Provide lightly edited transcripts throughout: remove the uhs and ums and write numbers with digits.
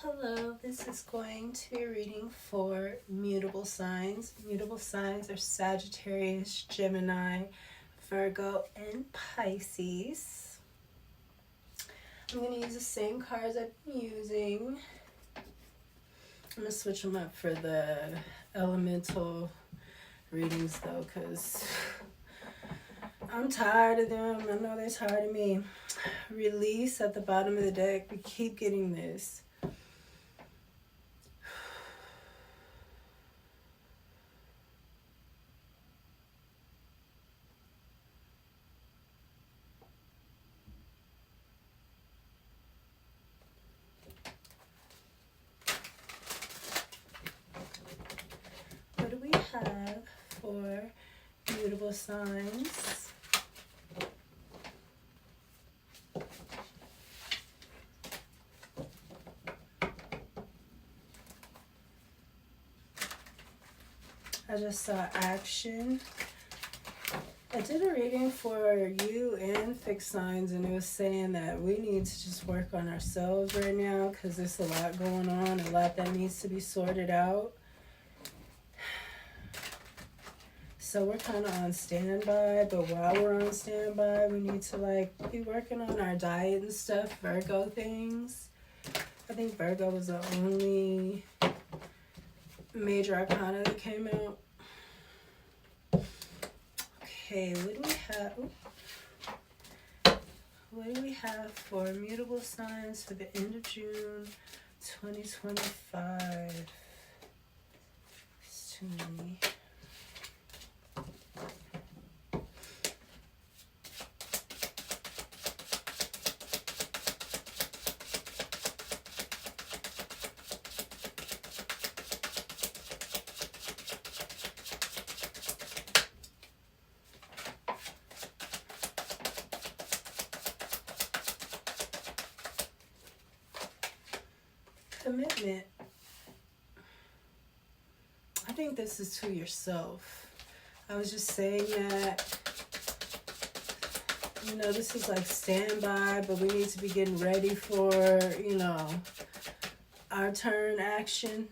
Hello, this is going to be a reading for mutable signs. Mutable signs are Sagittarius, Gemini, Virgo, and Pisces. I'm going to use the same cards I've been using. I'm going to switch them up for the elemental readings though, because I'm tired of them. I know they're tired of me. Release at the bottom of the deck. We keep getting this. What do we have for mutable signs? I just saw action. I did a reading for you and fixed signs, and it was saying that we need to just work on ourselves right now because there's a lot going on, a lot that needs to be sorted out. So we're kind of on standby, but while we're on standby, we need to be working on our diet and stuff, Virgo things. I think Virgo was the only Major Arcana that came out. Okay, what do we have for mutable signs for the end of June 2025? It's too many. Commitment. I think this is to yourself. I was just saying that, this is like standby, but we need to be getting ready for, our turn action.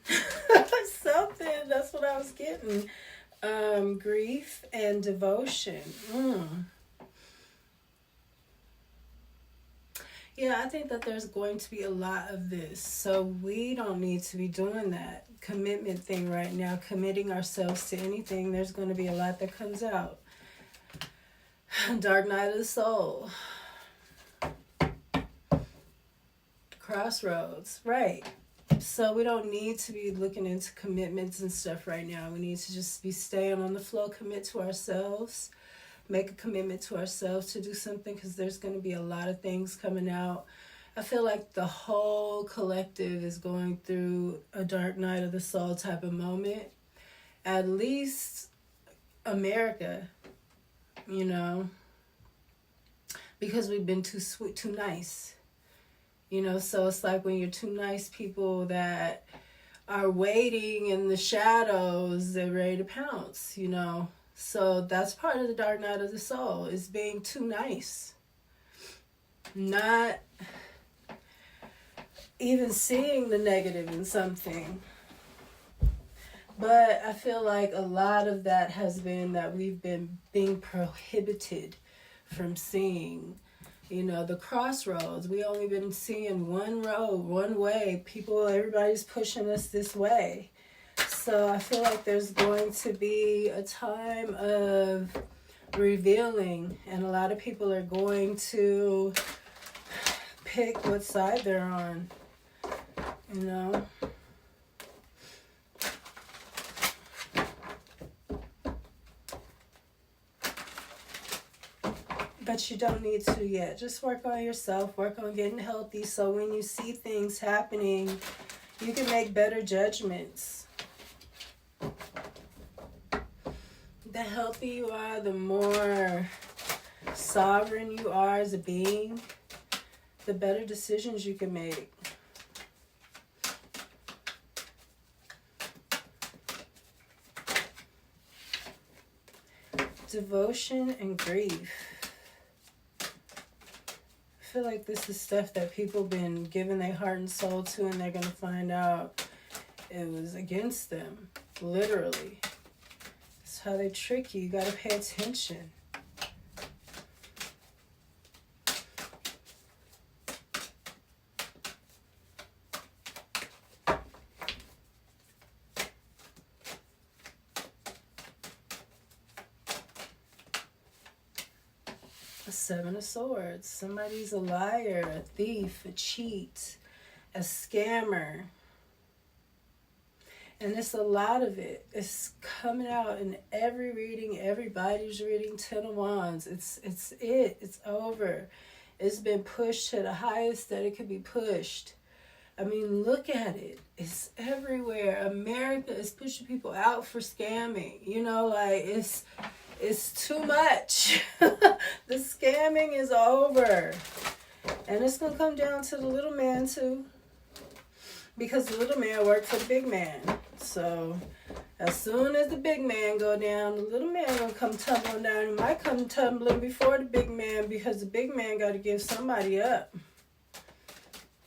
Something, that's what I was getting. Grief and devotion. Yeah, I think that there's going to be a lot of this. So we don't need to be doing that commitment thing right now, committing ourselves to anything. There's going to be a lot that comes out. Dark night of the soul. Crossroads, right. So we don't need to be looking into commitments and stuff right now. We need to just be staying on the flow, commit to ourselves. Make a commitment to ourselves to do something because there's going to be a lot of things coming out. I feel like the whole collective is going through a dark night of the soul type of moment. At least America, because we've been too sweet, too nice. So it's like when you're too nice, people that are waiting in the shadows, they're ready to pounce, So that's part of the dark night of the soul, is being too nice. Not even seeing the negative in something. But I feel like a lot of that has been that we've been being prohibited from seeing, the crossroads. We only been seeing one road, one way. Everybody's pushing us this way. So I feel like there's going to be a time of revealing, and a lot of people are going to pick what side they're on, But you don't need to yet. Just work on yourself, work on getting healthy, so when you see things happening, you can make better judgments. The healthier you are, the more sovereign you are as a being, the better decisions you can make. Devotion and grief. feel like this is stuff that people been giving their heart and soul to, and they're going to find out it was against them. Literally. That's how they trick you. You got to pay attention. Seven of Swords. Somebody's a liar, a thief, a cheat, a scammer. And it's a lot of it. It's coming out in every reading, everybody's reading. 10 of Wands. It's over. It's been pushed to the highest that it could be pushed. I mean, look at it. It's everywhere. America is pushing people out for scamming. You know, like it's too much. The scamming is over. And it's going to come down to the little man too. Because the little man worked for the big man. So as soon as the big man go down, the little man going to come tumbling down. He might come tumbling before the big man because the big man got to give somebody up.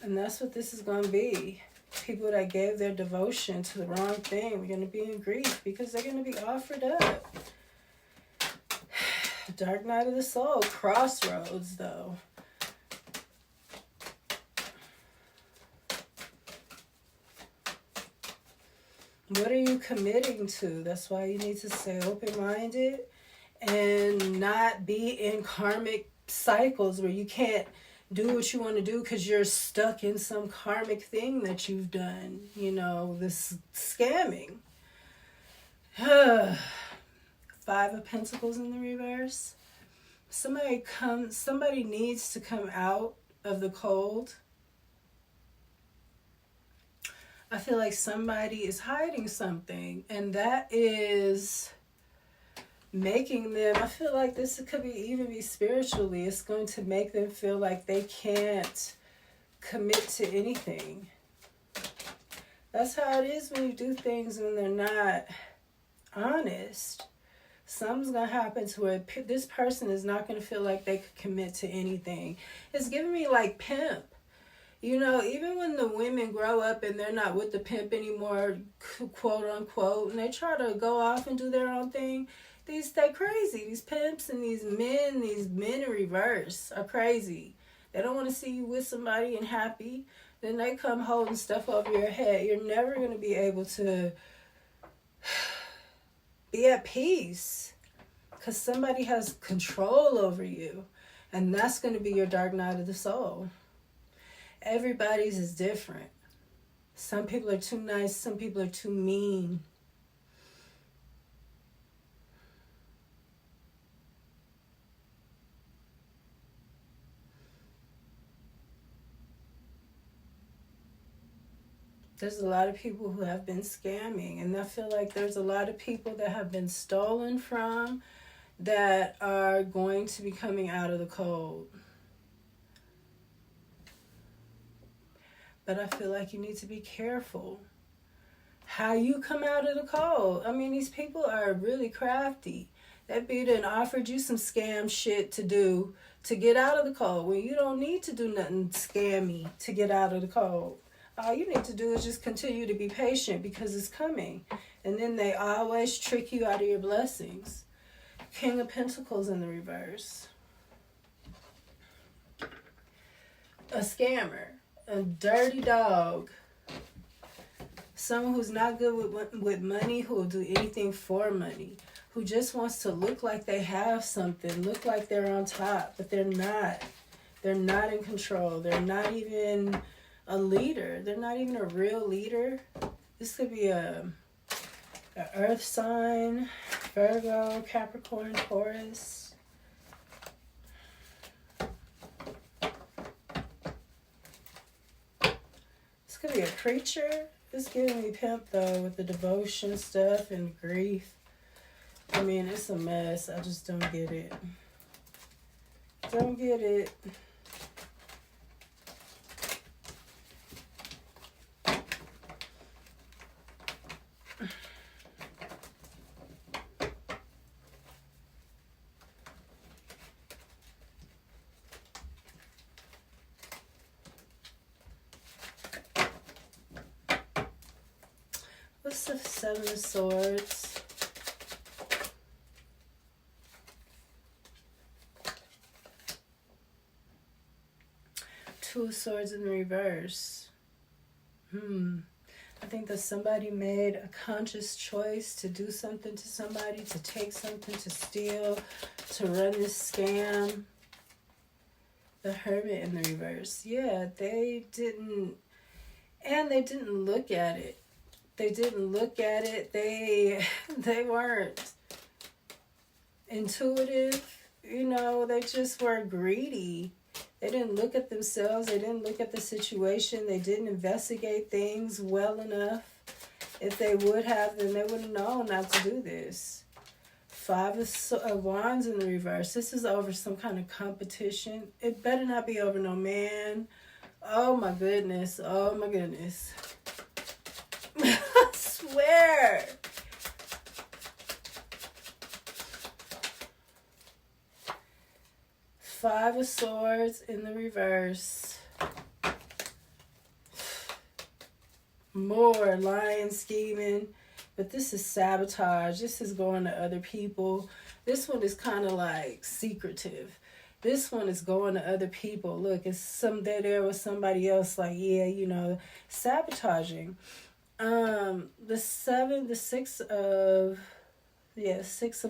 And that's what this is going to be. People that gave their devotion to the wrong thing are going to be in grief because they're going to be offered up. Dark night of the soul, crossroads though. What are you committing to? That's why you need to stay open-minded and not be in karmic cycles where you can't do what you want to do because you're stuck in some karmic thing that you've done. You know, this scamming. 5 of Pentacles in the reverse. Somebody needs to come out of the cold. I feel like somebody is hiding something, and that is making them, I feel like this could even be spiritually. It's going to make them feel like they can't commit to anything. That's how it is when you do things when they're not honest. Something's going to happen to where this person is not going to feel like they could commit to anything. It's giving me like pimp. You know, even when the women grow up and they're not with the pimp anymore, quote unquote, and they try to go off and do their own thing, they're crazy. These pimps and these men in reverse are crazy. They don't want to see you with somebody and happy. Then they come holding stuff over your head. You're never going to be able to be at peace because somebody has control over you, and that's going to be your dark night of the soul. Everybody's is different. Some people are too nice, some people are too mean. There's a lot of people who have been scamming, and I feel like there's a lot of people that have been stolen from that are going to be coming out of the cold. But I feel like you need to be careful how you come out of the cold. I mean, these people are really crafty. That be done offered you some scam shit to do to get out of the cold when you don't need to do nothing scammy to get out of the cold. All you need to do is just continue to be patient because it's coming. And then they always trick you out of your blessings. King of Pentacles in the reverse. A scammer. A dirty dog. Someone who's not good with money, who will do anything for money. Who just wants to look like they have something. Look like they're on top. But they're not. They're not in control. They're not even a leader. They're not even a real leader. This could be a earth sign, Virgo, Capricorn, Taurus. This could be a creature. It's giving me pimp though with the devotion stuff and grief. I mean, it's a mess. I just don't get it. Don't get it. What's the Seven of Swords? Two of Swords in reverse. I think that somebody made a conscious choice to do something to somebody, to take something, to steal, to run this scam. The Hermit in the reverse. Yeah, they didn't look at it. They didn't look at it. They weren't intuitive. You know, they just were greedy. They didn't look at themselves. They didn't look at the situation. They didn't investigate things well enough. If they would have, then they would have known not to do this. Five of Wands in the reverse. This is over some kind of competition. It better not be over no man. Oh my goodness. Oh my goodness. I swear. Five of Swords in the reverse. More lying, scheming. But this is sabotage. This is going to other people. This one is kind of like secretive. This one is going to other people. Look, it's there was somebody else like, yeah, you know, sabotaging. Six of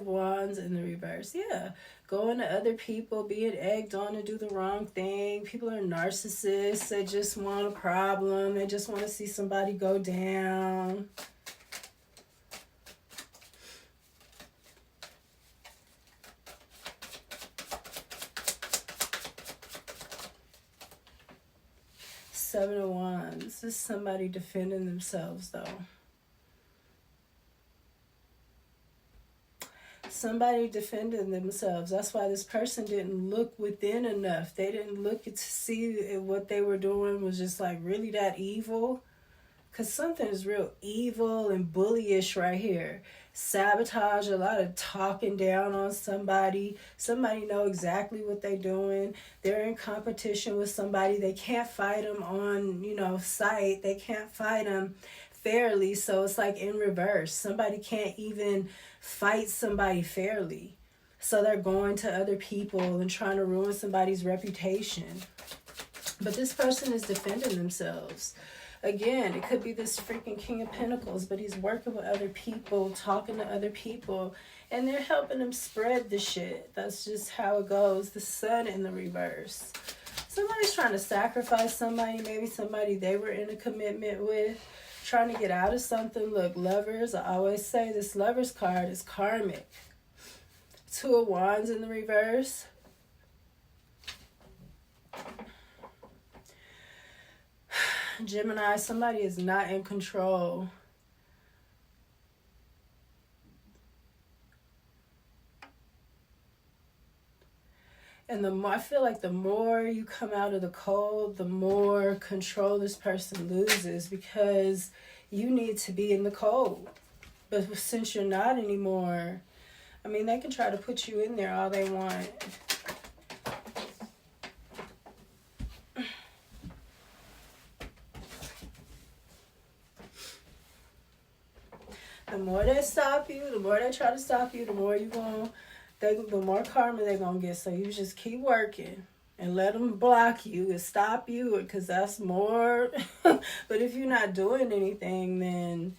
Wands in the reverse. Yeah. Going to other people, being egged on to do the wrong thing. People are narcissists. They just want a problem. They just want to see somebody go down. Seven of Wands. This is somebody defending themselves, though. Somebody defending themselves. That's why this person didn't look within enough. They didn't look to see if what they were doing was just like really that evil. Because something is real evil and bullyish right here. Sabotage, a lot of talking down on somebody. Somebody know exactly what they're doing. They're in competition with somebody. They can't fight them on, you know, sight. They can't fight them fairly. So it's like in reverse. Somebody can't even fight somebody fairly. So they're going to other people and trying to ruin somebody's reputation. But this person is defending themselves. Again, it could be this freaking King of Pentacles, but he's working with other people, talking to other people, and they're helping him spread the shit. That's just how it goes. The Sun in the reverse. Somebody's trying to sacrifice somebody, maybe somebody they were in a commitment with, trying to get out of something. Look, Lovers, I always say this Lovers card is karmic. Two of Wands in the reverse. Gemini, somebody is not in control. And the more, I feel like the more you come out of the cold, the more control this person loses, because you need to be in the cold. But since you're not anymore, I mean, they can try to put you in there all they want. The more they stop you, the more they try to stop you, the more the more karma they're going to get. So you just keep working and let them block you and stop you, because that's more. But if you're not doing anything, then,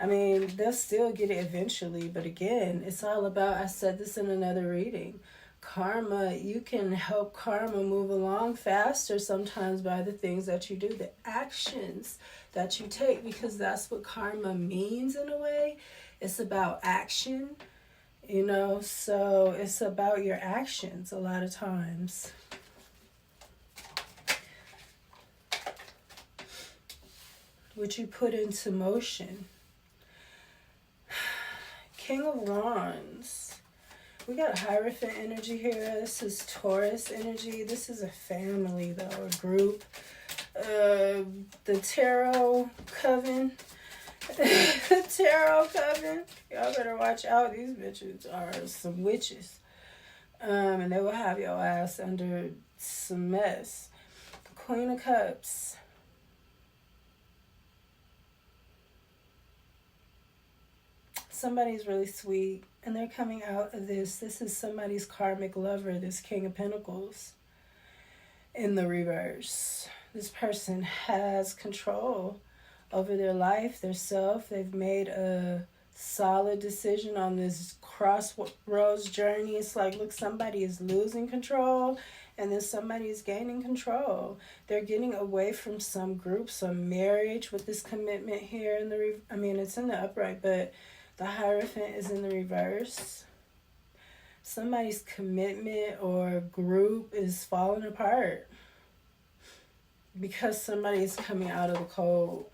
I mean, they'll still get it eventually. But again, it's all about, I said this in another reading, karma. You can help karma move along faster sometimes by the things that you do, the actions that you take, because that's what karma means in a way. It's about action, you know, so it's about your actions a lot of times. What you put into motion. King of Wands. We got Hierophant energy here. This is Taurus energy. This is a family, though, a group. The Tarot Coven. The Tarot Coven. Y'all better watch out. These bitches are some witches. And they will have your ass under some mess. The Queen of Cups. somebody's really sweet, and they're coming out of this. This is somebody's karmic lover, this King of Pentacles in the reverse. This person has control over their life, their self. They've made a solid decision on this crossroads journey. It's like, look, somebody is losing control, and then somebody is gaining control. They're getting away from some group, some marriage with this commitment here in the it's in the upright, but the Hierophant is in the reverse. Somebody's commitment or group is falling apart because somebody is coming out of the cold.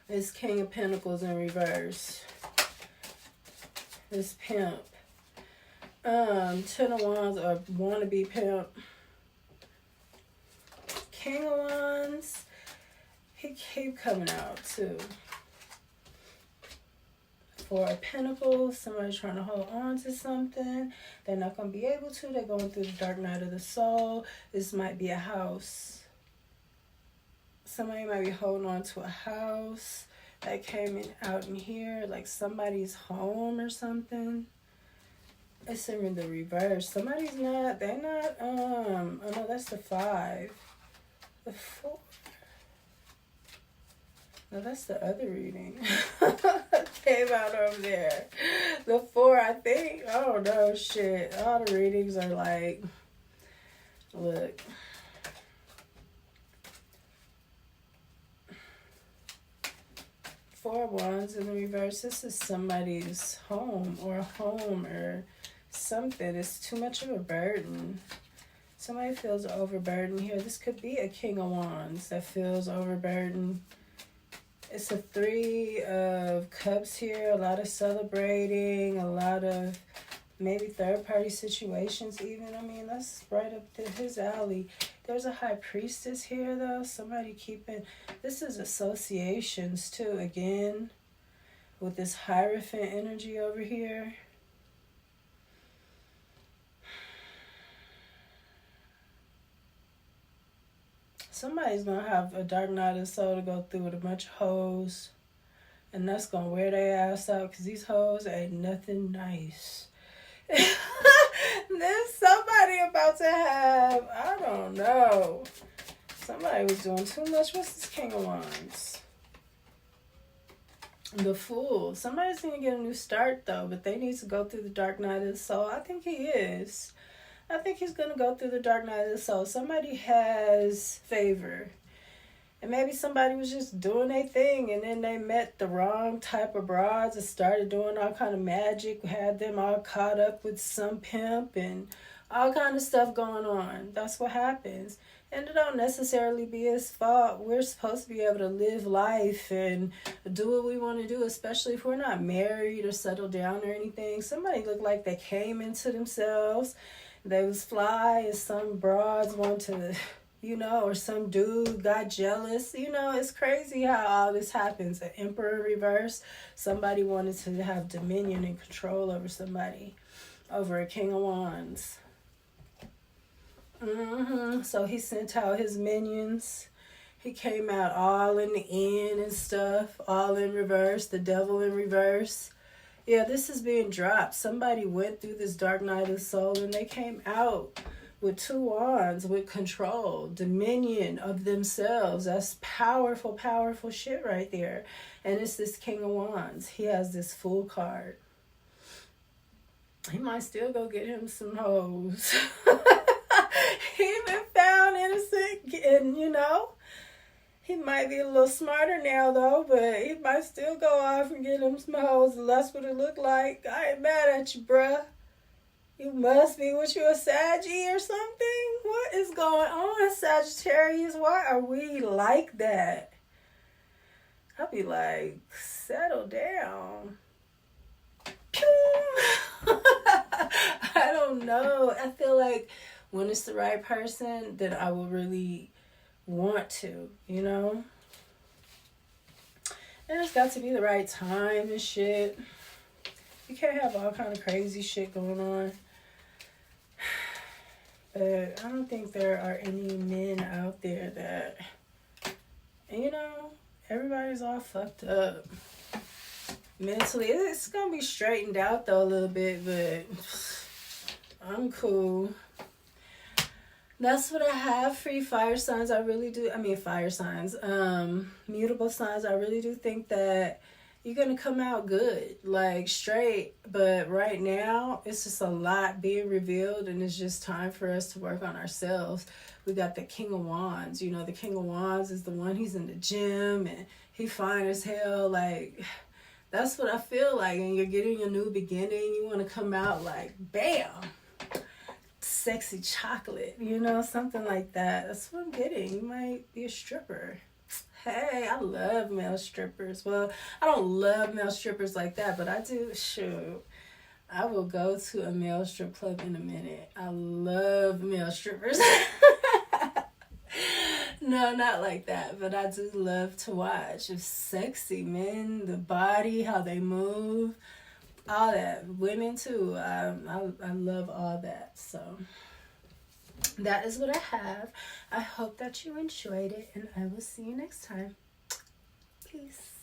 This King of Pentacles in reverse. This pimp. 10 of Wands or wannabe pimp. King of Wands. He keep coming out too. 4 of Pentacles. Somebody's trying to hold on to something. They're not going to be able to. They're going through the dark night of the soul. This might be a house. Somebody might be holding on to a house that came out in here, like somebody's home or something. It's in the reverse. Somebody's not, they're not, oh no, that's the 5. The 4. No, that's the other reading. Came out over there. The 4, I think. Oh no, shit. All the readings are like, look. 4 of Wands in the reverse. This is somebody's home or something. It's too much of a burden. Somebody feels overburdened here. This could be a King of Wands that feels overburdened. It's a 3 of Cups here. A lot of celebrating. A lot of maybe third-party situations even. That's right up to his alley. There's a High Priestess here, though. Somebody keeping... This is associations, too, again. With this Hierophant energy over here. Somebody's going to have a dark night of the soul to go through with a bunch of hoes. And that's going to wear their ass out because these hoes ain't nothing nice. There's somebody about to have, I don't know. Somebody was doing too much. What's this King of Wands? The Fool. Somebody's going to get a new start, though, but they need to go through the dark night of the soul. I think he is. I think he's going to go through the dark night of the soul. Somebody has favor. And maybe somebody was just doing their thing, and then they met the wrong type of broads and started doing all kind of magic, had them all caught up with some pimp and all kind of stuff going on. That's what happens. And it don't necessarily be his fault. We're supposed to be able to live life and do what we want to do, especially if we're not married or settled down or anything. Somebody looked like they came into themselves. They was fly, and some broads want to... or some dude got jealous. It's crazy how all this happens. An Emperor reverse. Somebody wanted to have dominion and control over somebody. Over a King of Wands. So he sent out his minions. He came out all in the end and stuff. All in reverse. The devil in reverse. Yeah, this is being dropped. Somebody went through this dark night of the soul and they came out with 2 wands, with control, dominion of themselves. That's powerful, powerful shit right there. And it's this King of Wands. He has this Fool card. He might still go get him some hoes. He been found innocent, and he might be a little smarter now, though, but he might still go off and get him some hoes, and that's what it look like. I ain't mad at you, bruh. You must be, what, you a Saggy or something? What is going on, Sagittarius? Why are we like that? I'll be like, settle down. I don't know. I feel like when it's the right person, then I will really want to, And it's got to be the right time and shit. You can't have all kind of crazy shit going on. But I don't think there are any men out there that, everybody's all fucked up. Mentally, it's going to be straightened out though a little bit, but I'm cool. That's what I have for you, fire signs. I really do. I mean, fire signs. Mutable signs. I really do think that you're going to come out good, like straight. But right now, it's just a lot being revealed, and it's just time for us to work on ourselves. We got the King of Wands. You know, the King of Wands is the one, he's in the gym, and he fine as hell. Like, that's what I feel like. And you're getting a new beginning. You want to come out like, bam. Sexy chocolate, you know, something like that. That's what I'm getting. You might be a stripper. Hey, I love male strippers. Well, I don't love male strippers like that, but I do. Shoot, I will go to a male strip club in a minute. I love male strippers. No, not like that, but I do love to watch. It's sexy, men, the body, how they move. All that. Women too. I love all that. So that is what I have. I hope that you enjoyed it, and I will see you next time. Peace.